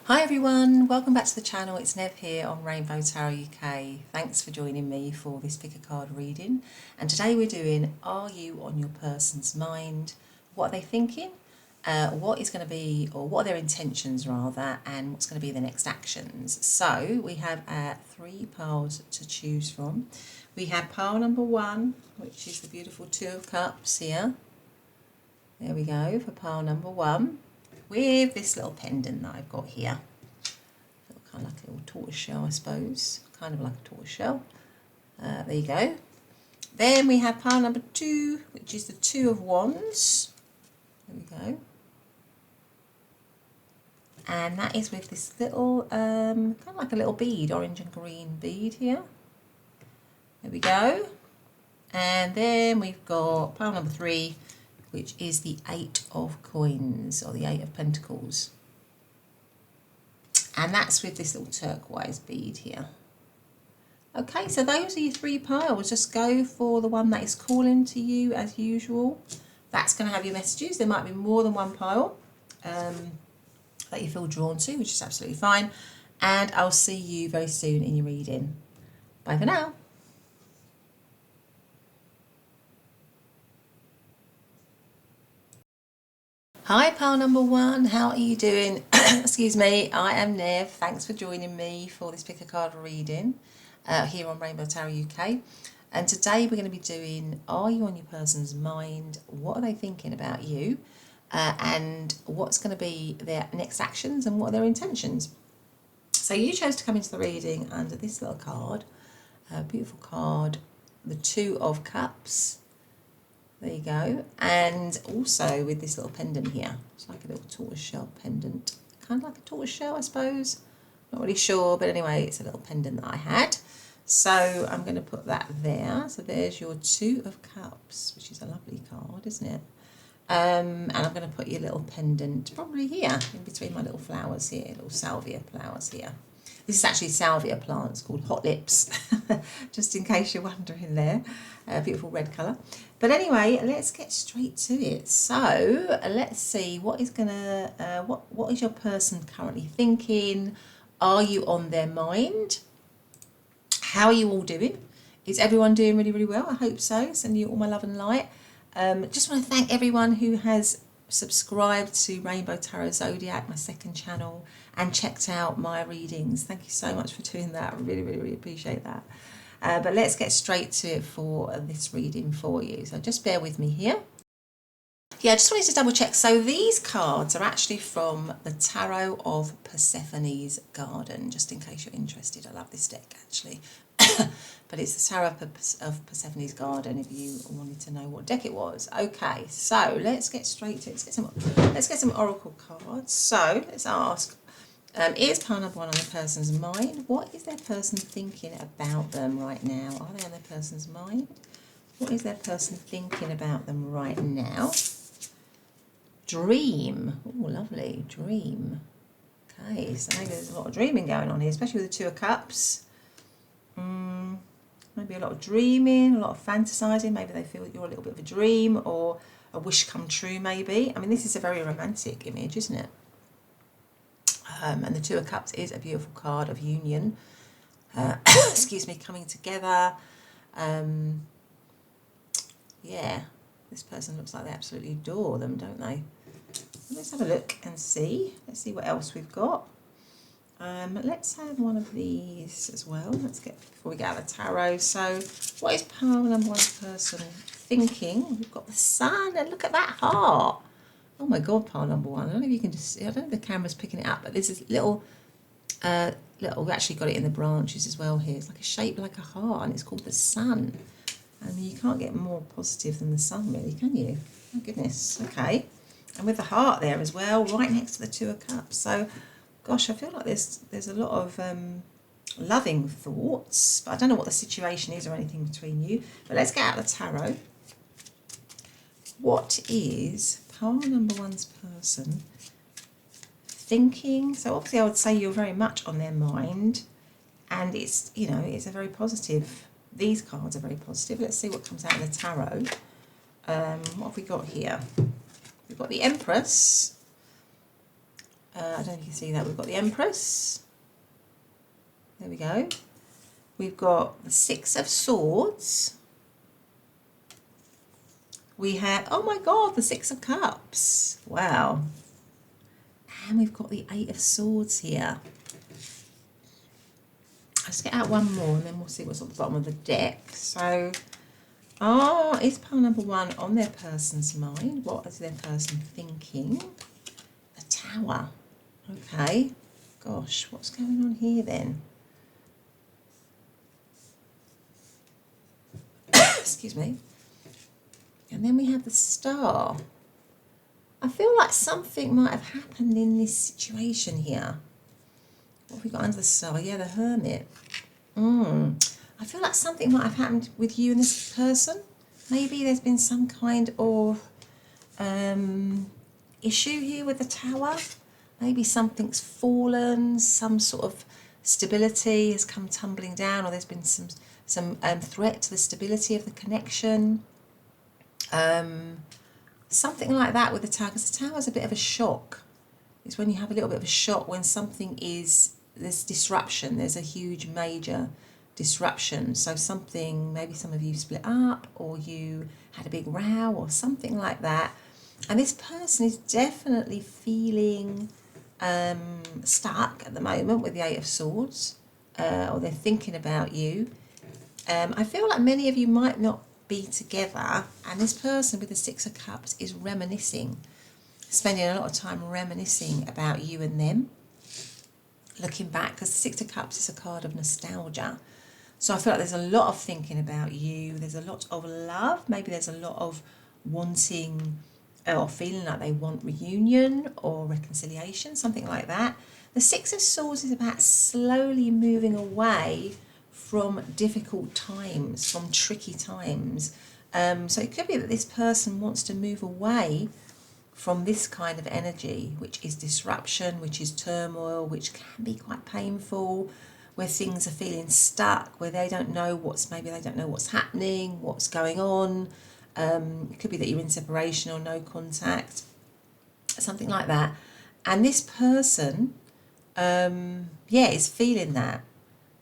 Hi everyone, welcome back to the channel. It's Nev here on Rainbow Tarot UK. Thanks for joining me for this pick a card reading. And today we're doing, are you on your person's mind? What are they thinking? What is going to be, or what are their intentions rather, and what's going to be the next actions? So we have 3 piles to choose from. We have pile number 1, which is the beautiful 2 of Cups here. There we go for pile number 1. With this little pendant that I've got here. Kind of like a little tortoise shell, I suppose. Kind of like a tortoise shell. There you go. Then we have pile number 2, which is the 2 of Wands. There we go. And that is with this little, kind of like a little bead, orange and green bead here. There we go. And then we've got pile number 3, which is the 8 of Coins, or the 8 of Pentacles. And that's with this little turquoise bead here. Okay, so those are your 3 piles. Just go for the one that is calling to you as usual. That's going to have your messages. There might be more than one pile that you feel drawn to, which is absolutely fine. And I'll see you very soon in your reading. Bye for now. Hi pile number 1, how are you doing? Excuse me, I am Nev. Thanks for joining me for this pick a card reading here on Rainbow Tarot UK. And today we're going to be doing, are you on your person's mind? What are they thinking about you? And what's going to be their next actions and what are their intentions? So you chose to come into the reading under this little card, a beautiful card, the 2 of Cups. There you go. And also with this little pendant here. It's like a little tortoise shell pendant. Kind of like a tortoise shell, I suppose. Not really sure, but anyway, it's a little pendant that I had. So I'm going to put that there. So there's your 2 of Cups, which is a lovely card, isn't it? And I'm going to put your little pendant probably here, in between my little flowers here, little salvia flowers here. This is actually salvia plants called hot lips, just in case you're wondering there. Beautiful red colour. But anyway, let's get straight to it. So let's see what is what is your person currently thinking? Are you on their mind? How are you all doing? Is everyone doing really, really well? I hope so. Sending you all my love and light. Just want to thank everyone who has subscribed to Rainbow Tarot Zodiac, my second channel, and checked out my readings. Thank you so much for doing that. I really, really, really appreciate that. But let's get straight to it for this reading for you. So just bear with me here. Yeah, I just wanted to double check. So these cards are actually from the Tarot of Persephone's Garden, just in case you're interested. I love this deck actually. But it's the Tarot of Persephone's Garden if you wanted to know what deck it was. Okay, so let's get straight to it. Let's get some oracle cards. So let's ask, is pile number 1 on the person's mind? What is their person thinking about them right now? Are they on their person's mind? What is their person thinking about them right now? Dream. Oh, lovely. Dream. Okay, so maybe there's a lot of dreaming going on here, especially with the 2 of Cups. Maybe a lot of dreaming, a lot of fantasizing. Maybe they feel that you're a little bit of a dream or a wish come true, maybe. I mean, this is a very romantic image, isn't it? And the 2 of Cups is a beautiful card of union. Excuse me, coming together. Yeah, this person looks like they absolutely adore them, don't they? Let's have a look and see. Let's see what else we've got. Let's have one of these as well. Let's get, before we get out of the tarot. So what is pile number 1 person thinking? We've got the sun, and look at that heart. Oh my God, pile number 1. I don't know if you can just see, I don't know if the camera's picking it up, but there's this little, we actually got it in the branches as well here. It's like a shape like a heart, and it's called the sun. And you can't get more positive than the sun, really, can you? Oh goodness, okay. And with the heart there as well, right next to the 2 of Cups. So, gosh, I feel like there's a lot of loving thoughts, but I don't know what the situation is or anything between you. But let's get out the tarot. What is pile number 1's person thinking? So obviously I would say you're very much on their mind, and it's, you know, it's a very positive, these cards are very positive. Let's see what comes out in the tarot. What have we got here? We've got the Empress, I don't know if you can see that. We've got the Empress. There we go. We've got the Six of Swords. We have, oh my God, the Six of Cups. Wow. And we've got the Eight of Swords here. Let's get out one more and then we'll see what's at the bottom of the deck. So, is pile number one on their person's mind? What is their person thinking? The Tower. Okay. Gosh, what's going on here then? Excuse me. And then we have the Star. I feel like something might have happened in this situation here. What have we got under the Star? Yeah, the Hermit. I feel like something might have happened with you and this person. Maybe there's been some kind of issue here with the Tower. Maybe something's fallen, some sort of stability has come tumbling down, or there's been some threat to the stability of the connection. Something like that with the Tower, because the Tower is a bit of a shock. It's when you have a little bit of a shock when something is, there's disruption, there's a huge major disruption. So something, maybe some of you split up or you had a big row or something like that. And this person is definitely feeling stuck at the moment with the Eight of Swords, or they're thinking about you. I feel like many of you might not be together, and this person with the Six of Cups is reminiscing, spending a lot of time reminiscing about you and them, looking back, because the Six of Cups is a card of nostalgia. So I feel like there's a lot of thinking about you, there's a lot of love, maybe there's a lot of wanting or feeling like they want reunion or reconciliation, something like that. The Six of Swords is about slowly moving away from difficult times, from tricky times. So it could be that this person wants to move away from this kind of energy, which is disruption, which is turmoil, which can be quite painful, where things are feeling stuck, where they don't know maybe they don't know what's happening, what's going on. It could be that you're in separation or no contact, something like that. And this person, is feeling that.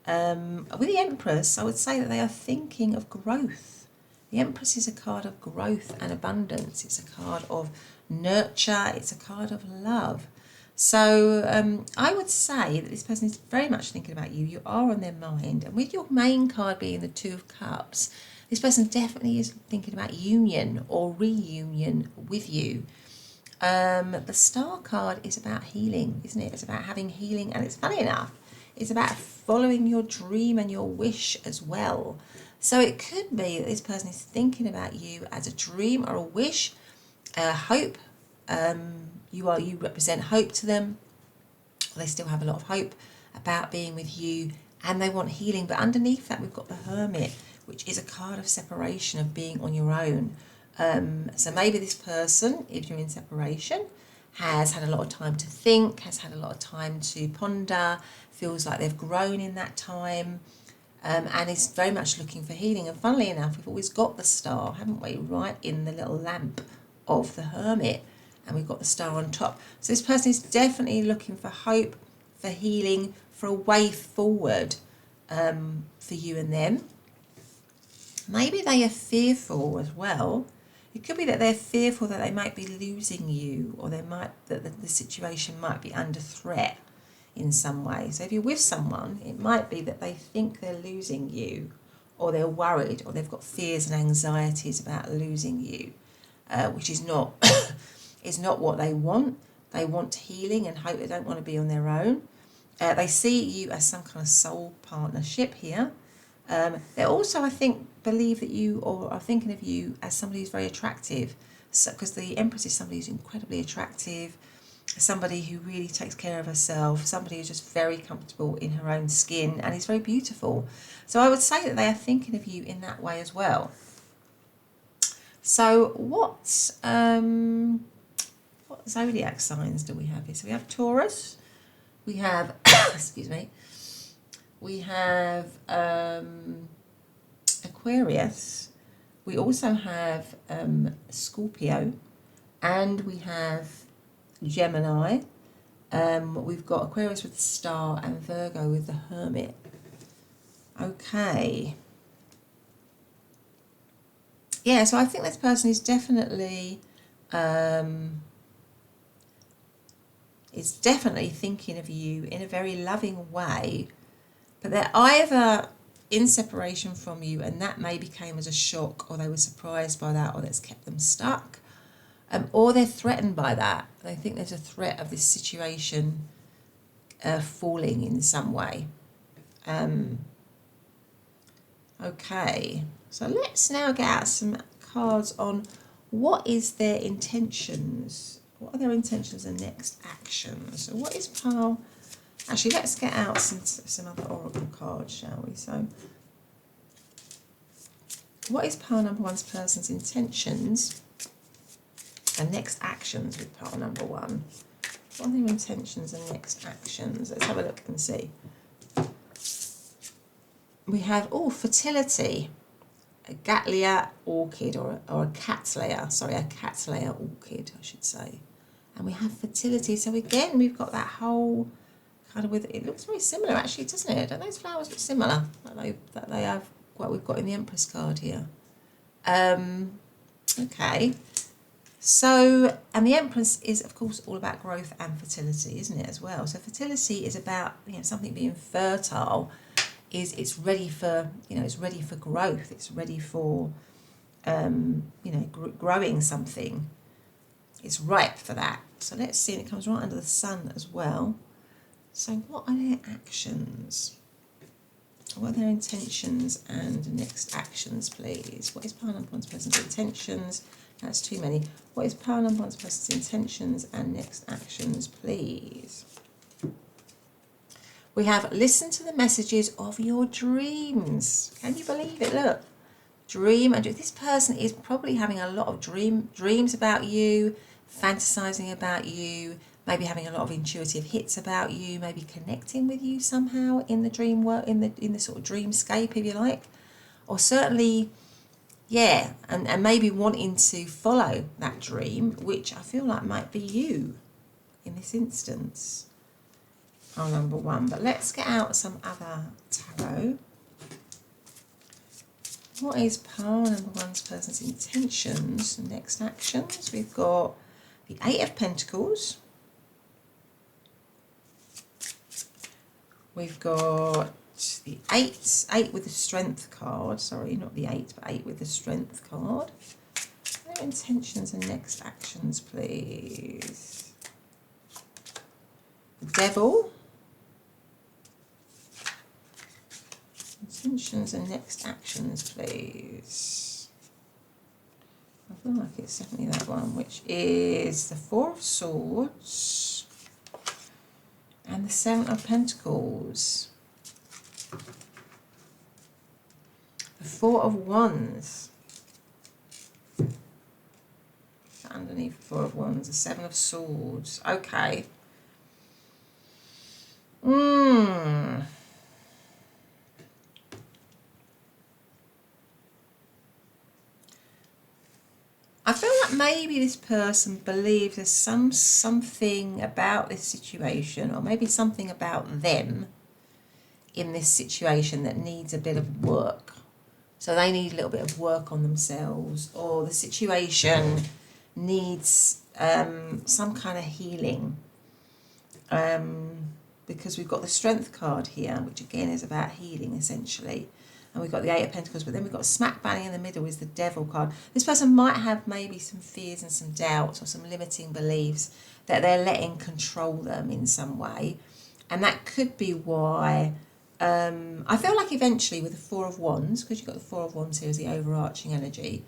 With the Empress, I would say that they are thinking of growth. The Empress is a card of growth and abundance. It's a card of nurture. It's a card of love. So I would say that this person is very much thinking about you. You are on their mind. And with your main card being the Two of Cups, this person definitely is thinking about union or reunion with you. The Star card is about healing, isn't it? It's about having healing. And it's funny enough, it's about following your dream and your wish as well. So it could be that this person is thinking about you as a dream or a wish, hope. You represent hope to them. They still have a lot of hope about being with you, and they want healing. But underneath that, we've got the Hermit, which is a card of separation, of being on your own. So maybe this person, if you're in separation, has had a lot of time to think, has had a lot of time to ponder, feels like they've grown in that time, and is very much looking for healing. And funnily enough, we've always got the Star, haven't we, right in the little lamp of the Hermit, and we've got the Star on top. So this person is definitely looking for hope, for healing, for a way forward for you and them. Maybe they are fearful as well. It could be that they're fearful that they might be losing you, or that the situation might be under threat in some way. So if you're with someone, it might be that they think they're losing you, or they're worried, or they've got fears and anxieties about losing you, which is not is not what they want. They want healing and hope. They don't want to be on their own. They see you as some kind of soul partnership here. They also, I think, believe that you, or are thinking of you as somebody who's very attractive, because the Empress is somebody who's incredibly attractive, somebody who really takes care of herself, somebody who's just very comfortable in her own skin and is very beautiful. So I would say that they are thinking of you in that way as well. So what zodiac signs do we have here? So we have Taurus, we have, excuse me, we have Aquarius, we also have Scorpio, and we have Gemini, We've got Aquarius with the Star and Virgo with the Hermit. Okay. Yeah, so I think this person is definitely thinking of you in a very loving way, but they're either in separation from you and that maybe came as a shock, or they were surprised by that, or that's kept them stuck, or they're threatened by that. They think there's a threat of this situation falling in some way. Okay, so let's now get out some cards on what is their intentions. What are their intentions and next actions? So what is Pile? Actually, let's get out some other oracle cards, shall we? So what is Pile number one's person's intentions and next actions with Pile number one? What are their intentions and next actions? Let's have a look and see. We have, fertility, a Gatlea orchid, or a Cattleya, sorry, a Cattleya orchid, I should say. And we have fertility. So again, we've got that whole kind of it looks very similar actually, doesn't it? Don't those flowers look similar that they have, what we've got in the Empress card here? Okay. So, and the Empress is, of course, all about growth and fertility, isn't it, as well? So fertility is about, something being fertile. It's ready for, it's ready for growth. It's ready for, growing something. It's ripe for that. So let's see, and it comes right under the sun as well. So what are their actions? What are their intentions and next actions, please? What is Pile number one's person's intentions? That's too many. What is Pile number one's person's intentions and next actions, please? We have listen to the messages of your dreams. Can you believe it? Look, dream. And this person is probably having a lot of dreams about you, fantasizing about you, maybe having a lot of intuitive hits about you, maybe connecting with you somehow in the dream work, in the sort of dreamscape, if you like, or certainly, yeah, and maybe wanting to follow that dream, which I feel like might be you in this instance. Pile number one, but let's get out some other tarot. What is Pile number one's person's intentions and next actions? We've got the Eight of Pentacles. We've got the eight with the Strength card. Sorry, not the 8, but 8 with the Strength card. Their intentions and next actions, please. The Devil. Intentions and next actions, please. I feel like it's definitely that one, which is the Four of Swords and the Seven of Pentacles. The Four of Wands. Underneath the Four of Wands, the Seven of Swords. Okay. I feel like maybe this person believes there's something about this situation, or maybe something about them in this situation that needs a bit of work. So they need a little bit of work on themselves, or the situation needs some kind of healing. Because we've got the Strength card here, which again is about healing essentially. And we've got the Eight of Pentacles, but then we've got smack bang in the middle is the Devil card. This person might have maybe some fears and some doubts or some limiting beliefs that they're letting control them in some way. And that could be why, I feel like eventually with the Four of Wands, because you've got the Four of Wands here as the overarching energy,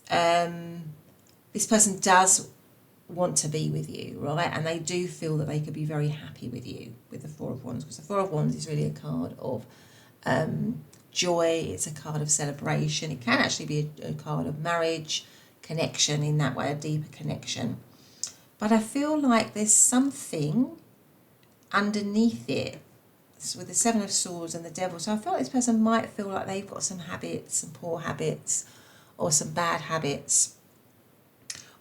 this person does want to be with you, right? And they do feel that they could be very happy with you with the Four of Wands, because the Four of Wands is really a card of joy. It's a card of celebration. It can actually be a card of marriage, connection in that way, a deeper connection. But I feel like there's something underneath it with the Seven of Swords and the Devil. So I feel like this person might feel like they've got some habits, some poor habits, or some bad habits,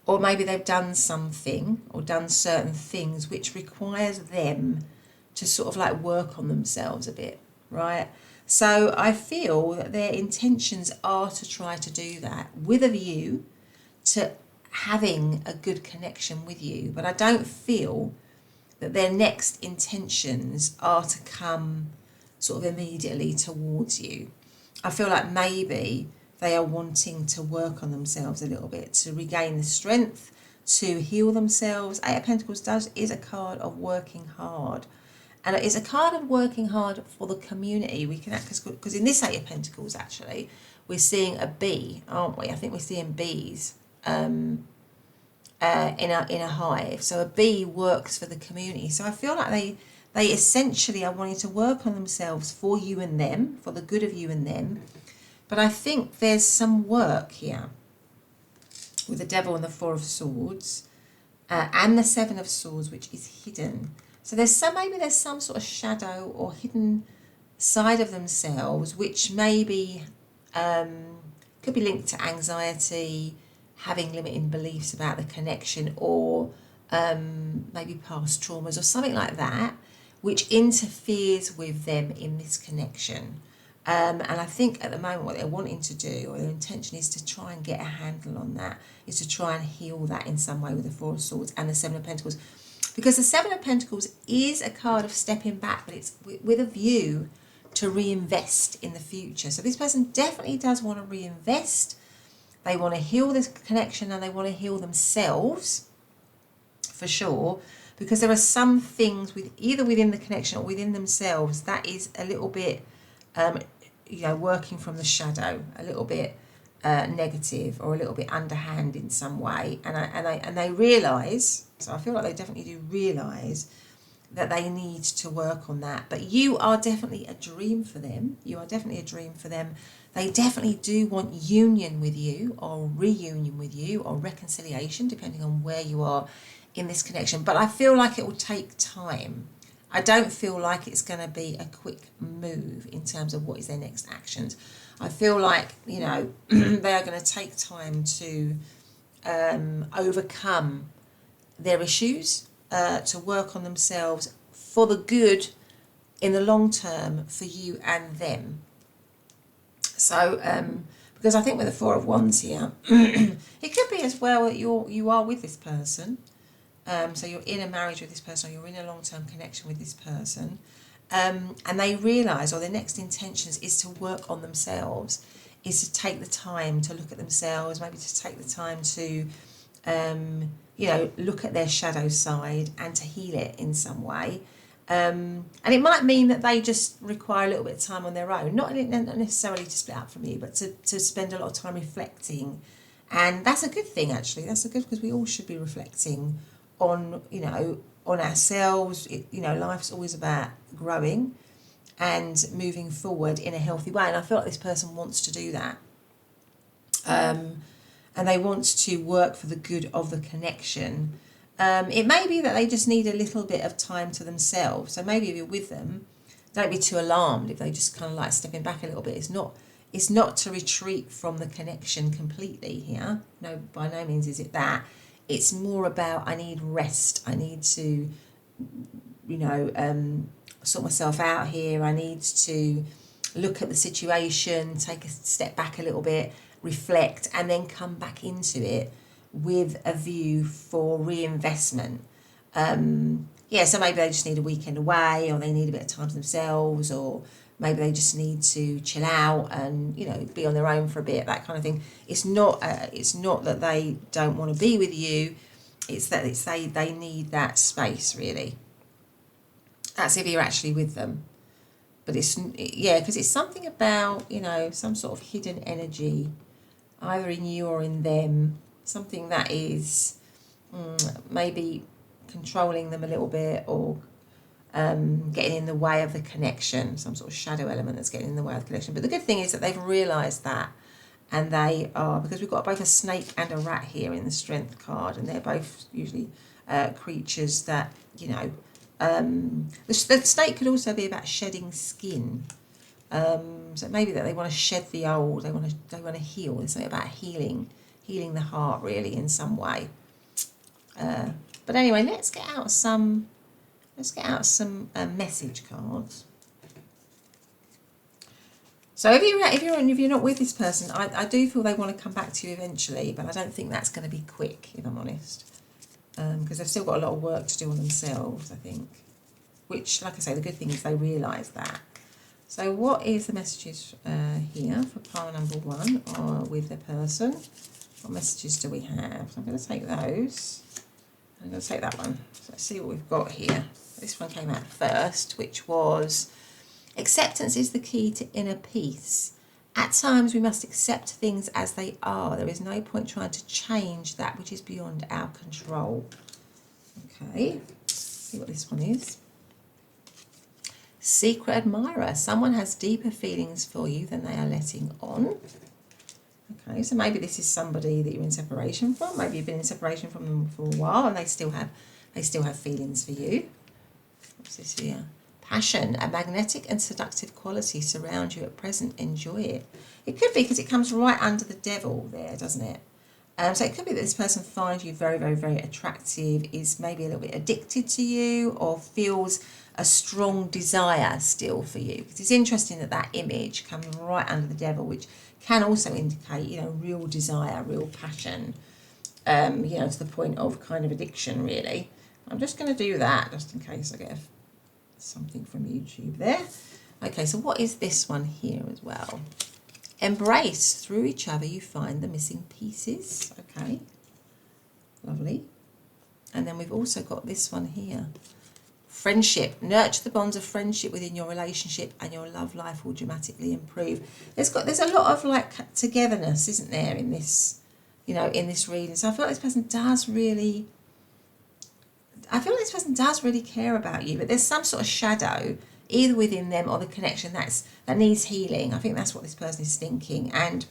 or maybe they've done something or done certain things which requires them to sort of like work on themselves a bit, right? So I feel that their intentions are to try to do that with a view to having a good connection with you, but I don't feel that their next intentions are to come sort of immediately towards you. I feel like maybe they are wanting to work on themselves a little bit, to regain the strength, to heal themselves. Eight of Pentacles is a card of working hard. And it's a card of working hard for the community. We can act because in this Eight of Pentacles, actually, we're seeing a bee, aren't we? I think we're seeing bees in a hive. So a bee works for the community. So I feel like they essentially are wanting to work on themselves for you and them, for the good of you and them. But I think there's some work here with the Devil and the Four of Swords and the Seven of Swords, which is hidden. So maybe there's some sort of shadow or hidden side of themselves, which maybe could be linked to anxiety, having limiting beliefs about the connection, or maybe past traumas or something like that, which interferes with them in this connection. And I think at the moment what they're wanting to do, or their intention, is to try and get a handle on that, is to try and heal that in some way with the Four of Swords and the Seven of Pentacles. Because the Seven of Pentacles is a card of stepping back, but it's with a view to reinvest in the future. So this person definitely does want to reinvest. They want to heal this connection, and they want to heal themselves for sure. Because there are some things either within the connection or within themselves that is a little bit working from the shadow, a little bit negative, or a little bit underhand in some way, and they realise. So I feel like they definitely do realise that they need to work on that. But you are definitely a dream for them. You are definitely a dream for them. They definitely do want union with you, or reunion with you, or reconciliation, depending on where you are in this connection. But I feel like it will take time. I don't feel like it's going to be a quick move in terms of what is their next actions. I feel like, they are going to take time to overcome their issues, to work on themselves for the good in the long term for you and them. So, because I think with the Four of Wands here, it could be as well that you are with this person. So you're in a marriage with this person, or you're in a long-term connection with this person, and they realise, or their next intentions is to work on themselves, is to take the time to look at themselves, maybe to take the time to, look at their shadow side and to heal it in some way. And it might mean that they just require a little bit of time on their own, not necessarily to split up from you, but to spend a lot of time reflecting. And that's a good thing, actually. That's a good, because we all should be reflecting on ourselves. Life's always about growing and moving forward in a healthy way, and I feel like this person wants to do that, and they want to work for the good of the connection. It may be that they just need a little bit of time to themselves. So maybe if you're with them, don't be too alarmed if they just kind of like stepping back a little bit. It's not to retreat from the connection completely here. No, by no means is it that. It's more about, I need rest. I need to, sort myself out here. I need to look at the situation, take a step back a little bit, reflect, and then come back into it with a view for reinvestment. So maybe they just need a weekend away, or they need a bit of time to themselves, or maybe they just need to chill out and be on their own for a bit, that kind of thing. It's not that they don't want to be with you, it's that they need that space, really. That's if you're actually with them. But because it's something about some sort of hidden energy, either in you or in them, something that is maybe controlling them a little bit, or getting in the way of the connection, some sort of shadow element that's getting in the way of the connection. But the good thing is that they've realised that, and they are, because we've got both a snake and a rat here in the Strength card, and they're both usually creatures that, the snake could also be about shedding skin. So maybe that they want to shed the old, they want to heal. There's something about healing healing the heart really in some way. But anyway, let's get out some message cards. So if you're not with this person, I do feel they want to come back to you eventually, but I don't think that's going to be quick, if I'm honest, because they've still got a lot of work to do on themselves, I think. Which, like I say, the good thing is they realise that. So what is the messages here for pile number 1 with the person? What messages do we have? So I'm going to take those. I'm going to take that one. So let's see what we've got here. This one came out first, which was acceptance is the key to inner peace. At times we must accept things as they are. There is no point trying to change that which is beyond our control. Okay, let's see what this one is. Secret admirer. Someone has deeper feelings for you than they are letting on. Okay, so maybe this is somebody that you're in separation from. Maybe you've been in separation from them for a while and they still have feelings for you. What's this here? Passion, a magnetic and seductive quality surround you at present. Enjoy it. It could be because it comes right under the devil there, doesn't it? So it could be that this person finds you very, very, very attractive, is maybe a little bit addicted to you, or feels a strong desire still for you. Because it's interesting that that image comes right under the devil, which can also indicate, you know, real desire, real passion, you know, to the point of kind of addiction, really. I'm just going to do that just in case I get something from YouTube there. Okay, so what is this one here as well? Embrace. Through each other you find the missing pieces. Okay, lovely. And then we've also got this one here. Friendship. Nurture the bonds of friendship within your relationship and your love life will dramatically improve. There's a lot of like togetherness, isn't there, in this, you know, in this reading. So I feel like this person does really care about you, but there's some sort of shadow either within them or the connection that needs healing. I think that's what this person is thinking. And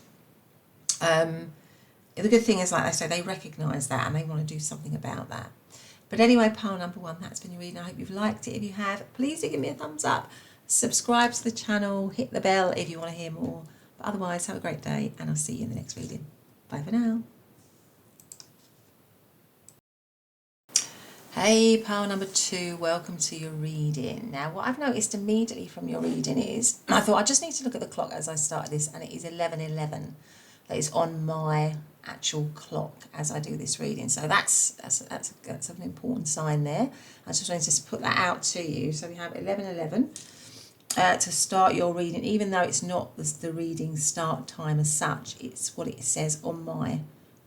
the good thing is, like I say, they recognise that and they want to do something about that. But anyway, pile number 1, that's been your reading. I hope you've liked it. If you have, please do give me a thumbs up. Subscribe to the channel, hit the bell if you want to hear more. But otherwise, have a great day and I'll see you in the next reading. Bye for now. Hey, pile number 2, welcome to your reading. Now, what I've noticed immediately from your reading is, I thought I just need to look at the clock as I started this, and it is 11:11. That is on my actual clock as I do this reading. So that's an important sign there. I just wanted to put that out to you. So we have 11:11 to start your reading, even though it's not the reading start time as such. It's what it says on my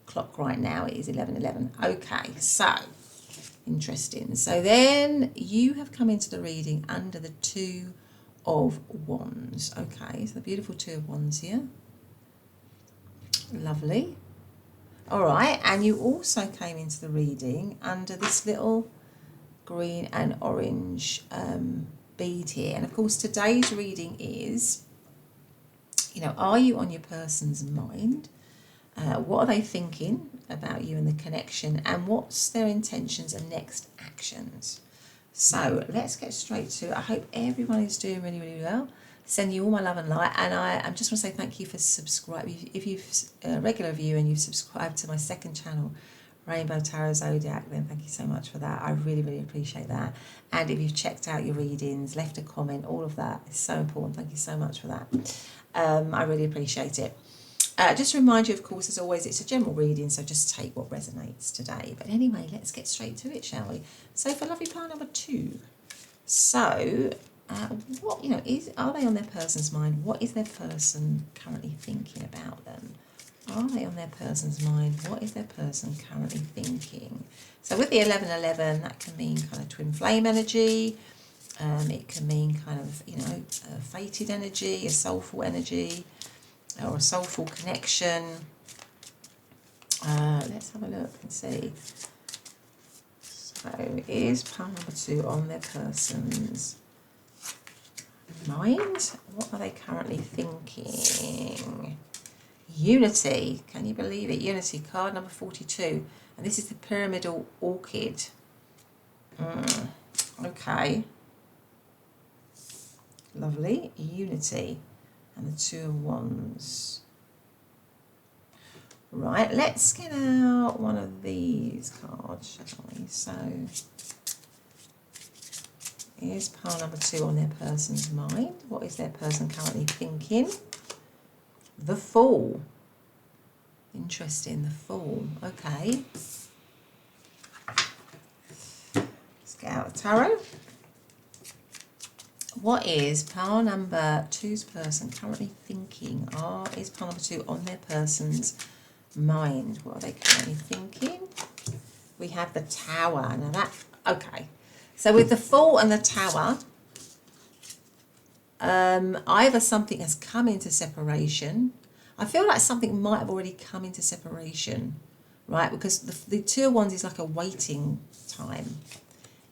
clock right now. It is 11:11. Okay, so interesting. So then you have come into the reading under the 2 of Wands. Okay, so the beautiful 2 of Wands here. Lovely. All right, and you also came into the reading under this little green and orange bead here. And of course, today's reading is, you know, are you on your person's mind? What are they thinking about you and the connection, and what's their intentions and next actions? So let's get straight to it. I hope everyone is doing really, really well. Send you all my love and light, and I just want to say thank you for subscribing. If you've a regular viewer and you've subscribed to my second channel, Rainbow Tarot Zodiac, then thank you so much for that. I really, really appreciate that. And if you've checked out your readings, left a comment, all of that is so important. Thank you so much for that. I really appreciate it. Just to remind you, of course, as always, it's a general reading, so just take what resonates today. But anyway, let's get straight to it, shall we? So for lovely pile number 2, so what, you know, are they on their person's mind? What is their person currently thinking about them? Are they on their person's mind? What is their person currently thinking? So with the 11:11, that can mean kind of twin flame energy. It can mean kind of, you know, a fated energy, a soulful energy, or a soulful connection. Let's have a look and see. So is pile number 2 on their person's mind? What are they currently thinking? Unity. Can you believe it? Unity, card number 42. And this is the pyramidal orchid. Okay. Lovely. Unity. And the 2 of Wands. Right, let's get out one of these cards, shall we? So, here's pile number 2 on their person's mind. What is their person currently thinking? The Fool. Interesting, the Fool. Okay. Let's get out the tarot. What is pile number 2's person currently thinking? Is pile number 2 on their person's mind? What are they currently thinking? We have the Tower. Now that, okay. So with the Fool and the Tower, either something has come into separation. I feel like something might have already come into separation, right? Because the Two of Wands is like a waiting time.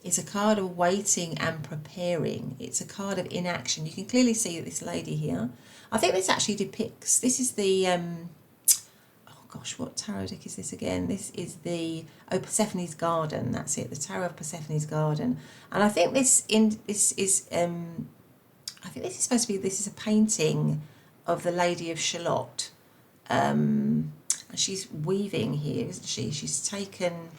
It's a card of waiting and preparing. It's a card of inaction. You can clearly see that this lady here, I think this actually depicts, this is the, oh gosh, what tarot deck is this again? This is the, Persephone's Garden. That's it, the Tarot of Persephone's Garden. And I think this is supposed to be, this is a painting of the Lady of Shalott. She's weaving here, isn't she? She's taken,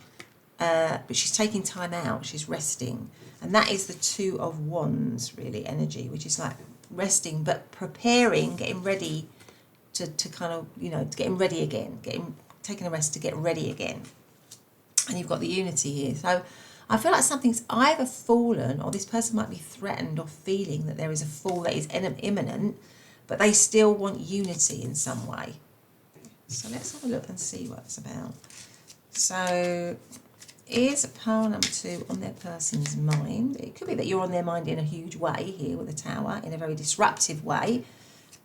but she's taking time out, she's resting. And that is the Two of Wands, really, energy, which is like resting, but preparing, getting ready to kind of, you know, getting ready again, taking a rest to get ready again. And you've got the Unity here. So I feel like something's either fallen, or this person might be threatened or feeling that there is a fall that is imminent, but they still want unity in some way. So let's have a look and see what it's about. So is pile number 2 on their person's mind? It could be that you're on their mind in a huge way here with the Tower, in a very disruptive way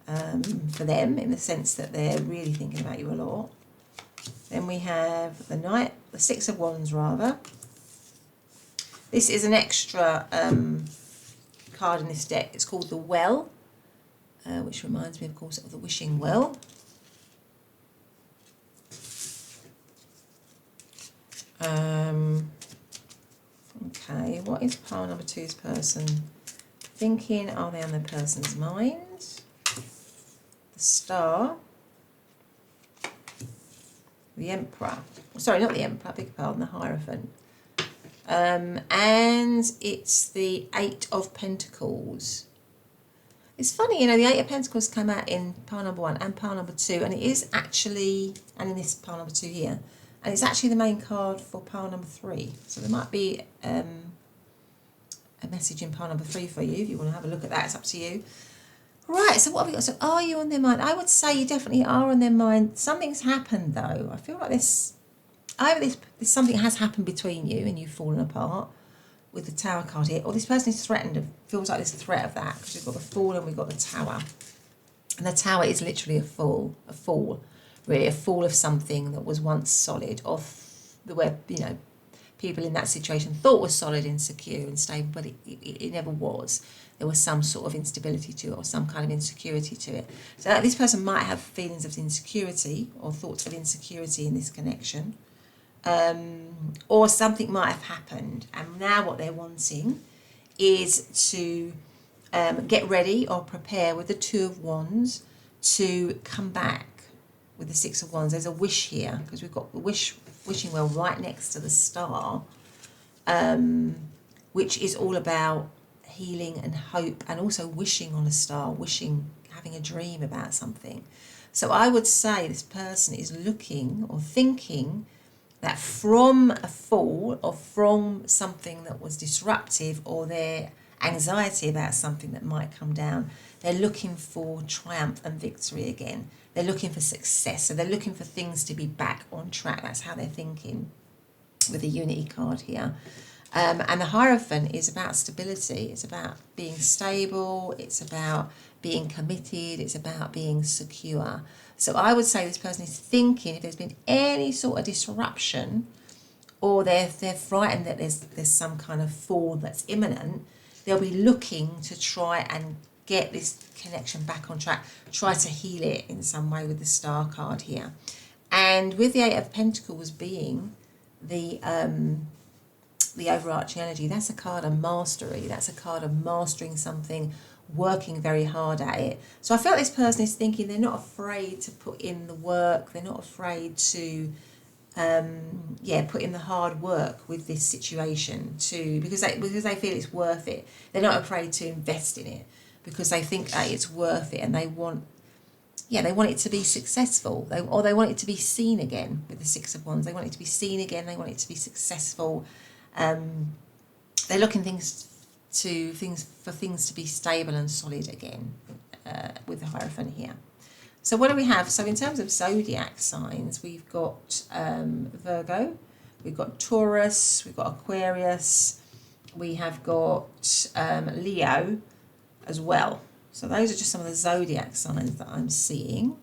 for them, in the sense that they're really thinking about you a lot. Then we have the Knight, the Six of Wands rather. This is an extra card in this deck. It's called the Well, which reminds me, of course, of the Wishing Well. Okay, what is pile number 2's person thinking? Are they on their person's mind? The Star. The Emperor. Sorry, not the Emperor, beg your pardon, the Hierophant. And it's the Eight of Pentacles. It's funny, you know, the Eight of Pentacles came out in pile number 1 and pile number 2, and it is actually, and in this pile number 2 here, and it's actually the main card for pile number 3. So there might be a message in pile number 3 for you if you want to have a look at that. It's up to you. Right, so what have we got? So are you on their mind? I would say you definitely are on their mind. Something's happened though. I feel like either something has happened between you and you've fallen apart with the Tower card here, or this person is threatened, feels like there's a threat of that, because we've got the Fool and we've got the Tower. And the Tower is literally a fall, really, a fall of something that was once solid, where, you know, people in that situation thought was solid and secure and stable, but it never was. There was some sort of instability to it, or some kind of insecurity to it. So this person might have feelings of insecurity or thoughts of insecurity in this connection. Or something might have happened, and now what they're wanting is to get ready or prepare with the Two of Wands to come back with the Six of Wands. There's a wish here, because we've got the wishing well right next to the Star, which is all about healing and hope, and also wishing on a star, having a dream about something. So I would say this person is looking or thinking that from a fall, or from something that was disruptive, or their anxiety about something that might come down, they're looking for triumph and victory again. They're looking for success. So they're looking for things to be back on track. That's how they're thinking with the Unity card here. And the Hierophant is about stability. It's about being stable. It's about being committed. It's about being secure. So I would say this person is thinking, if there's been any sort of disruption, or they're frightened that there's some kind of fall that's imminent, they'll be looking to try and get this connection back on track, try to heal it in some way with the Star card here. And with the Eight of Pentacles being the overarching energy, that's a card of mastery. That's a card of mastering something working very hard at it. So I feel like this person is thinking they're not afraid to put in the work, they're not afraid to put in the hard work with this situation because they feel it's worth it. They're not afraid to invest in it because they think that it's worth it, and they want it to be successful. They want it to be seen again with the Six of Wands. They want it to be seen again. They want it to be successful. They're looking for things to be stable and solid again with the Hierophant here. So what do we have? So in terms of zodiac signs, we've got Virgo, we've got Taurus, we've got Aquarius, we have got Leo as well. So those are just some of the zodiac signs that I'm seeing.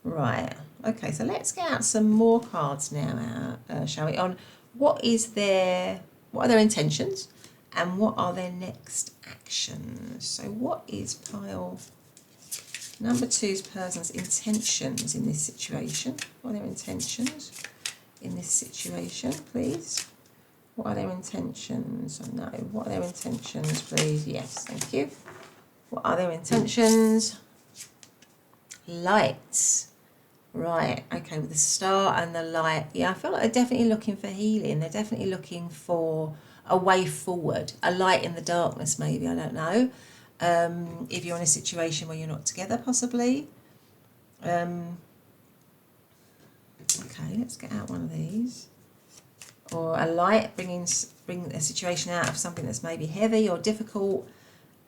Right. Okay, so let's get out some more cards now, shall we? On what are their intentions, and what are their next actions? So what is pile number 2's person's intentions in this situation? What are their intentions in this situation, please? What are their intentions? Oh, no. What are their intentions, please? Yes, thank you. What are their intentions? Lights. Right, okay, with the star and the light. Yeah, I feel like they're definitely looking for healing. They're definitely looking for a way forward, a light in the darkness maybe, I don't know. If you're in a situation where you're not together, possibly. Okay, let's get out one of these. Or a light, bring a situation out of something that's maybe heavy or difficult,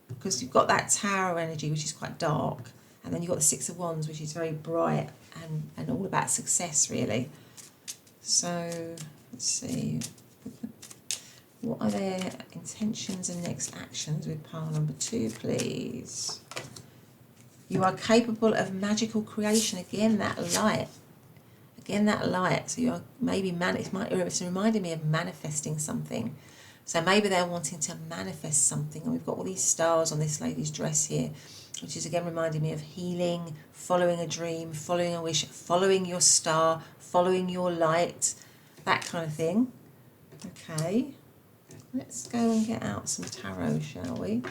because you've got that Tower energy, which is quite dark, and then you've got the Six of Wands, which is very bright and all about success, really. So let's see, what are their intentions and next actions with pile number 2, please? You are capable of magical creation. Again, that light. Again, that light. So you're maybe it's reminding me of manifesting something. So maybe they're wanting to manifest something. And we've got all these stars on this lady's dress here, which is again reminding me of healing, following a dream, following a wish, following your star, following your light, that kind of thing. Okay, let's go and get out some tarot, shall we?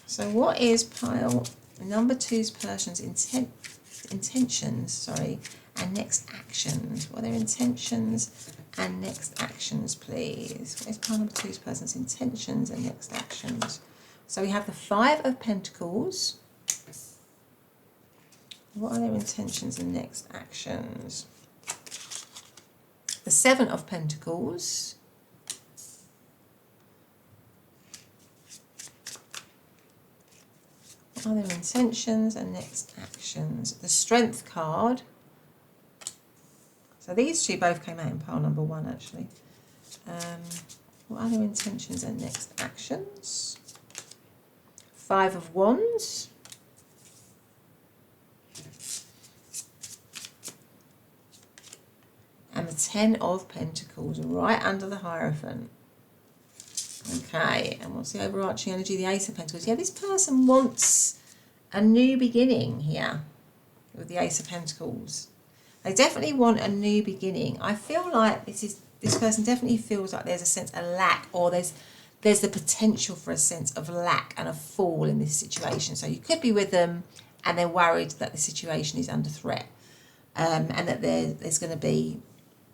So what is pile number 2's person's intentions, and next actions? What are their intentions and next actions, please? What is pile number 2's person's intentions and next actions? So we have the 5 of Pentacles. What are their intentions and next actions? The 7 of Pentacles. What are their intentions and next actions? The Strength card. So these two both came out in pile number 1, actually. What are their intentions and next actions? 5 of Wands. And the 10 of Pentacles, right under the Hierophant. Okay, and what's the overarching energy? The Ace of Pentacles. Yeah, this person wants a new beginning here with the Ace of Pentacles. They definitely want a new beginning. I feel like this person definitely feels like there's a sense of lack, or there's the potential for a sense of lack and a fall in this situation. So you could be with them and they're worried that the situation is under threat, and that there's going to be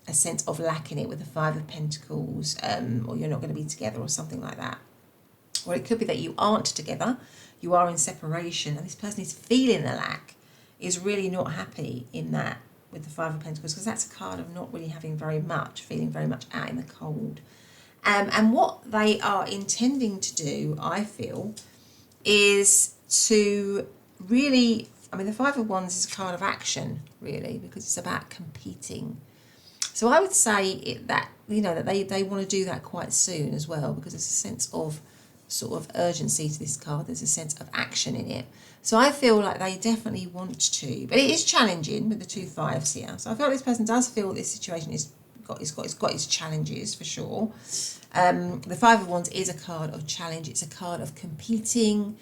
a sense of lack in it with the 5 of Pentacles, or you're not going to be together or something like that. Or it could be that you aren't together, you are in separation, and this person is feeling the lack, is really not happy in that with the 5 of Pentacles, because that's a card of not really having very much, feeling very much out in the cold. And what they are intending to do, I feel, is to really, I mean, the 5 of Wands is a card of action, really, because it's about competing. So I would say that, you know, that they want to do that quite soon as well, because there's a sense of sort of urgency to this card. There's a sense of action in it. So I feel like they definitely want to, but it is challenging with the 2 5s here. So I feel like this person does feel this situation is it's got its challenges for sure. The 5 of Wands is a card of challenge. It's a card of competing.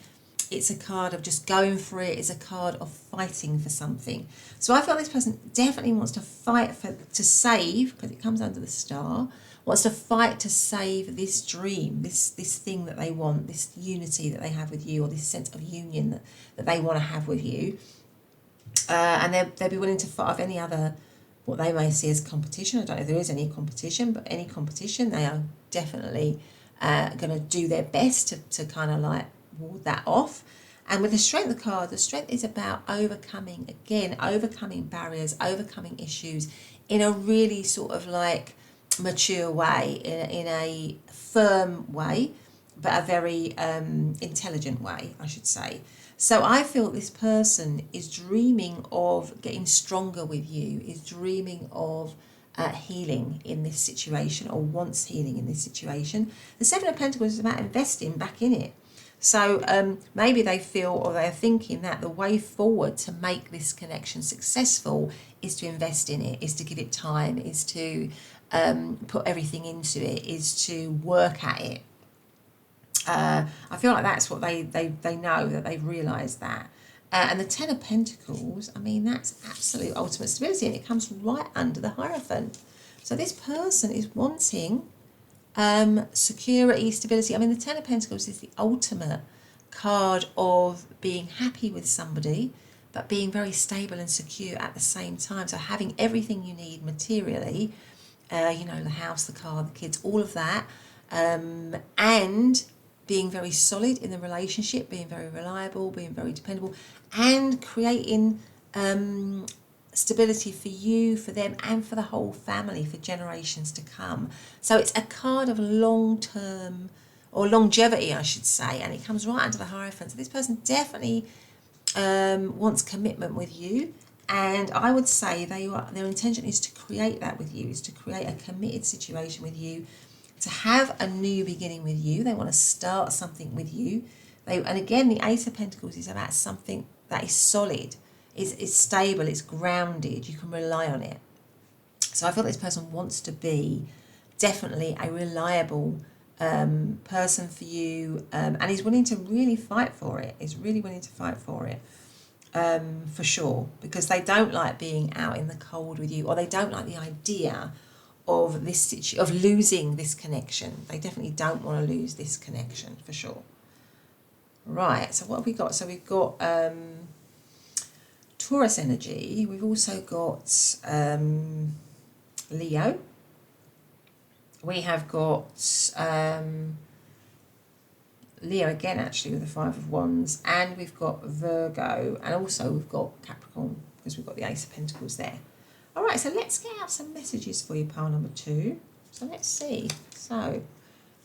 It's a card of just going for it. It's a card of fighting for something. So I feel this person definitely wants to fight to save, because it comes under the star, wants to fight to save this dream, this thing that they want, this unity that they have with you, or this sense of union that they want to have with you. And they'll be willing to fight off any other, what they may see as competition. I don't know if there is any competition, but any competition, they are definitely going to do their best to kind of like ward that off. And with the Strength card, the Strength is about overcoming barriers, overcoming issues in a really sort of like mature way, in a firm way, but a very intelligent way, I should say. So I feel this person is dreaming of getting stronger with you, is dreaming of healing in this situation, or wants healing in this situation. The Seven of Pentacles is about investing back in it. So maybe they feel, or they're thinking, that the way forward to make this connection successful is to invest in it, is to give it time, is to put everything into it, is to work at it. I feel like that's what they know, that they've realised that. And the Ten of Pentacles, I mean, that's absolute ultimate stability, and it comes right under the Hierophant. So this person is wanting security, stability. I mean, the Ten of Pentacles is the ultimate card of being happy with somebody, but being very stable and secure at the same time. So having everything you need materially, you know, the house, the car, the kids, all of that, and being very solid in the relationship, being very reliable, being very dependable, and creating stability for you, for them, and for the whole family for generations to come. So it's a card of long-term, or longevity, I should say, and it comes right under the Hierophant. So this person definitely wants commitment with you, and I would say their intention is to create that with you, is to create a committed situation with you, to have a new beginning with you. They want to start something with you. And again, the Ace of Pentacles is about something that is solid, is stable, it's grounded, you can rely on it. So I feel this person wants to be definitely a reliable person for you, and he's willing to really fight for it. He's really willing to fight for it, for sure, because they don't like being out in the cold with you, or they don't like the idea of this of losing this connection. They definitely don't want to lose this connection, for sure. Right, so what have we got? So we've got Taurus energy. We've also got Leo. We have got Leo again, actually, with the Five of Wands, and we've got Virgo, and also we've got Capricorn, because we've got the Ace of Pentacles there. All right, so let's get out some messages for you, pile number 2. So let's see. So